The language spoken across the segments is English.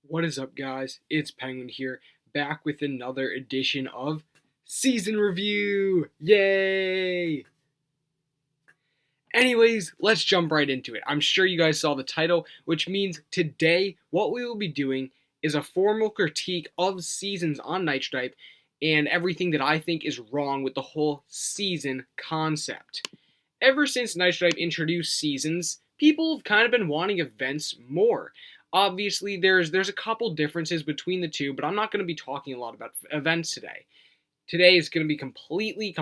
What is up, guys? It's Penguin here, back with another edition of Season Review! Yay! Anyways, let's jump right into it. I'm sure you guys saw the title, which means today what we will be doing is a formal critique of seasons on Nitro and everything that I think is wrong with the whole season concept. Ever since Nitro introduced seasons, people have kind of been wanting events more. Obviously, there's a couple differences between the two, but I'm not going to be talking a lot about events today. Today is going to be completely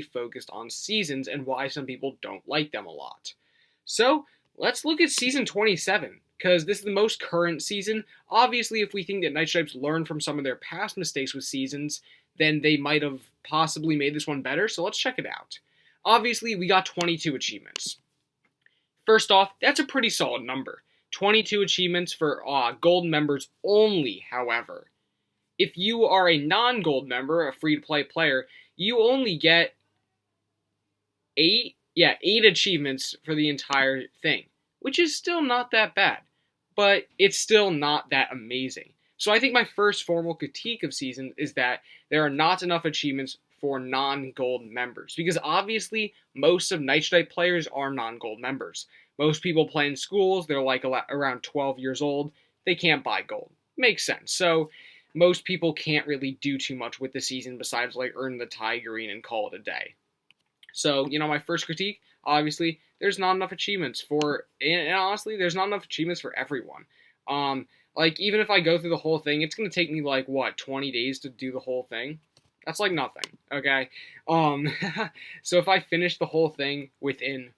focused on seasons and why some people don't like them a lot. So, let's look at Season 27, because this is the most current season. Obviously, if we think that Night Stripes learned from some of their past mistakes with seasons, then they might have possibly made this one better, so let's check it out. Obviously, we got 22 achievements. First off, that's a pretty solid number. 22 achievements for gold members only, however. If you are a non-gold member, a free-to-play player, you only get 8 achievements for the entire thing, which is still not that bad, but it's still not that amazing. So I think my first formal critique of season is that there are not enough achievements for non-gold members, because obviously most of Nitro players are non-gold members. Most people play in schools, they're like around 12 years old, they can't buy gold. Makes sense. So most people can't really do too much with the season besides like earn the Tigerine and call it a day. So, my first critique, obviously, there's not enough achievements and honestly, there's not enough achievements for everyone. Like, even if I go through the whole thing, it's going to take me, 20 days to do the whole thing? That's like nothing, okay? So if I finish the whole thing within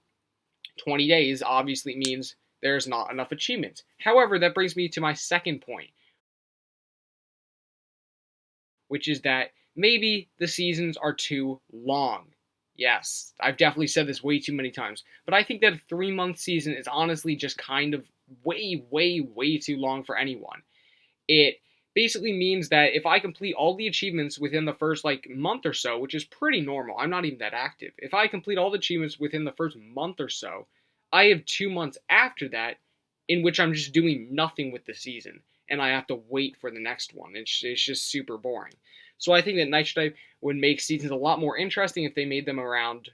20 days, obviously means there's not enough achievements. However, that brings me to my second point, which is that maybe the seasons are too long. Yes, I've definitely said this way too many times, but I think that a 3-month season is honestly just kind of way too long for anyone. It basically means that if I complete all the achievements within the first month or so, which is pretty normal, I'm not even that active. If I complete all the achievements within the first month or so, I have 2 months after that in which I'm just doing nothing with the season, and I have to wait for the next one. It's just super boring. So I think that Nitro would make seasons a lot more interesting if they made them around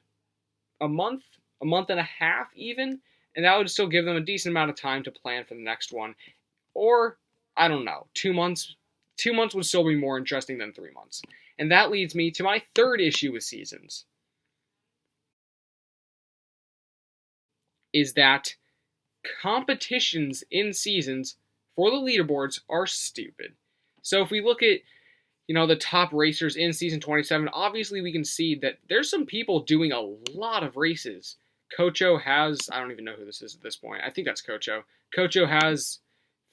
a month and a half even, and that would still give them a decent amount of time to plan for the next one. Or, I don't know, 2 months. 2 months would still be more interesting than 3 months. And that leads me to my third issue with seasons, is that competitions in seasons for the leaderboards are stupid. So if we look at the top racers in Season 27, obviously we can see that there's some people doing a lot of races. Kocho has, I don't even know who this is at this point. I think that's Kocho. Kocho has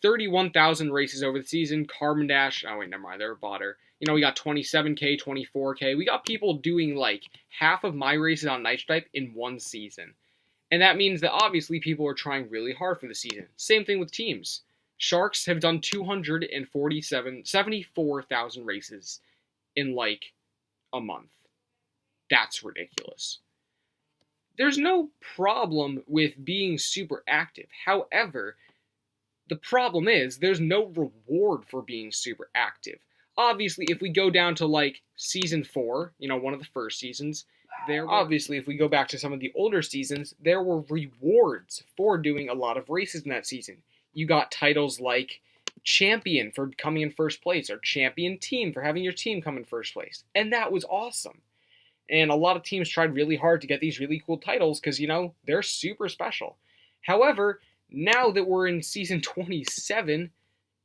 31,000 races over the season. Carbon Dash, oh wait, never mind, they're a botter. We got 27K, 24K. We got people doing like half of my races on Nitro in one season. And that means that obviously people are trying really hard for the season. Same thing with teams. Sharks have done 74,000 races in a month. That's ridiculous. There's no problem with being super active. However, the problem is there's no reward for being super active. Obviously, if we go down to Season 4, one of the first seasons, obviously, if we go back to some of the older seasons, there were rewards for doing a lot of races in that season. You got titles like champion for coming in first place, or champion team for having your team come in first place. And that was awesome. And a lot of teams tried really hard to get these really cool titles because, they're super special. However, now that we're in Season 27,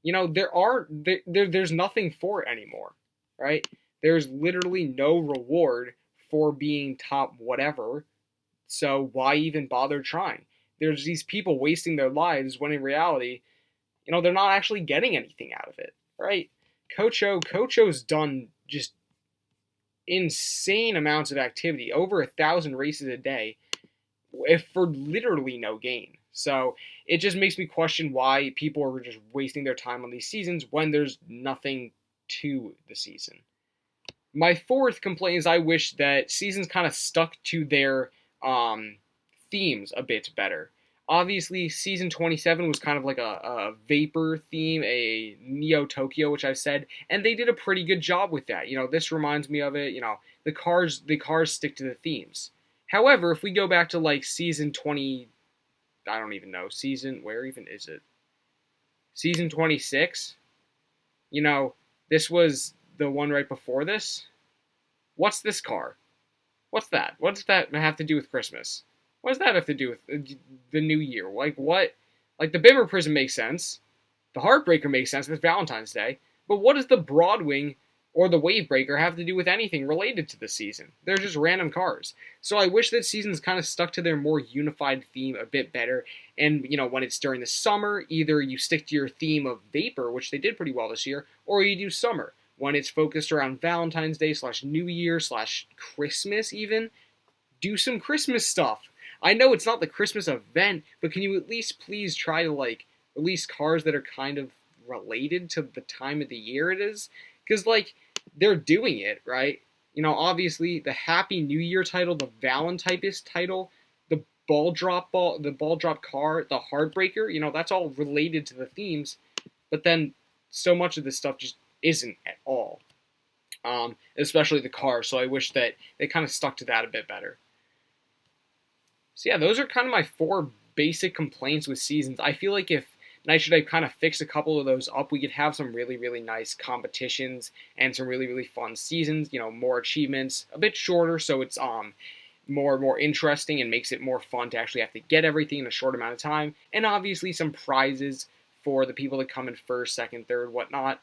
there's nothing for it anymore, right? There's literally no reward for being top whatever, so why even bother trying? There's these people wasting their lives when in reality, they're not actually getting anything out of it, right? Kocho's done just insane amounts of activity, over 1,000 races a day, for literally no gain. So it just makes me question why people are just wasting their time on these seasons when there's nothing to the season. My fourth complaint is I wish that seasons kind of stuck to their themes a bit better. Obviously, Season 27 was kind of like a Vapor theme, a Neo Tokyo, which I've said, and they did a pretty good job with that. This reminds me of it. The cars stick to the themes. However, if we go back to like Season 20, I don't even know, where even is it? Season 26, this was the one right before this. What's this car? What's that? What does that have to do with Christmas? What does that have to do with the new year? Like, what? Like, the Bimmer Prism makes sense. The Heartbreaker makes sense. It's Valentine's Day. But what does the Broadwing or the Wavebreaker have to do with anything related to the season? They're just random cars. So I wish that seasons kind of stuck to their more unified theme a bit better. And, when it's during the summer, either you stick to your theme of Vapor, which they did pretty well this year, or you do summer. When it's focused around Valentine's Day / New Year / Christmas even, do some Christmas stuff. I know it's not the Christmas event, but can you at least please try to release cars that are kind of related to the time of the year it is? Because they're doing it, right? Obviously the Happy New Year title, the Valentipus title, the ball drop car, the Heartbreaker, that's all related to the themes, but then so much of this stuff just isn't at all. Especially the car, so I wish that they kind of stuck to that a bit better. So yeah, those are kind of my 4 basic complaints with seasons. I feel like if Nitro kind of fixed a couple of those up, we could have some really, really nice competitions and some really, really fun seasons. More achievements, a bit shorter, so it's more interesting and makes it more fun to actually have to get everything in a short amount of time. And obviously some prizes for the people that come in first, second, third, whatnot.